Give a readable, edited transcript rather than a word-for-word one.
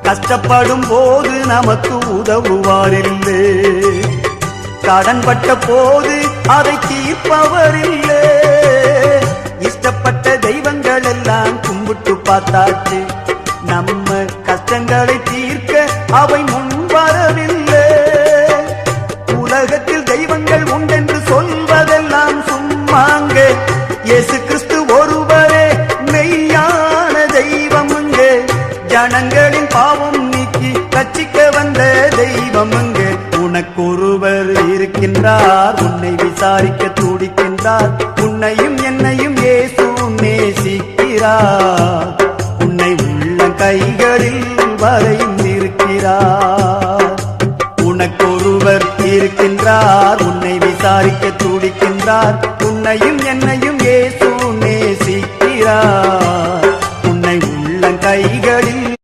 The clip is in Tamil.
கஷ்டப்படும் போது நமக்கு உதவுவாரில்லை, கடன்பட்ட போது அதை தீர்ப்பவரில்லை. இஷ்டப்பட்ட தெய்வங்கள் எல்லாம் கும்பிட்டு பார்த்தாச்சு, நம்ம கஷ்டங்களை தீர்க்க அவை முன் வரவில்லை. உலகத்தில் தெய்வங்கள் உண்டென்று சொல்வதெல்லாம் சும்மாங்க, இயேசு கிறிஸ்து ஒருவரே மெய்யான தெய்வமுங்க. ஜனங்களின் பாவம் நீக்கி ரட்சிக்க வந்த தெய்வமுங்க. உனக்கொருவர் இருக்கின்றார், உன்னை விசாரிக்க துடிக்கின்றார். உன்னையும் என்னையும் இயேசு நேசிக்கிறார், உன்னை உள்ள கைகளில் வரையும் இருக்கிறார். உனக்கொருவர் இருக்கின்றார், உன்னை விசாரிக்க துடிக்கின்றார். உன்னையும் என்னையும் இயேசு நேசிக்கிறார்.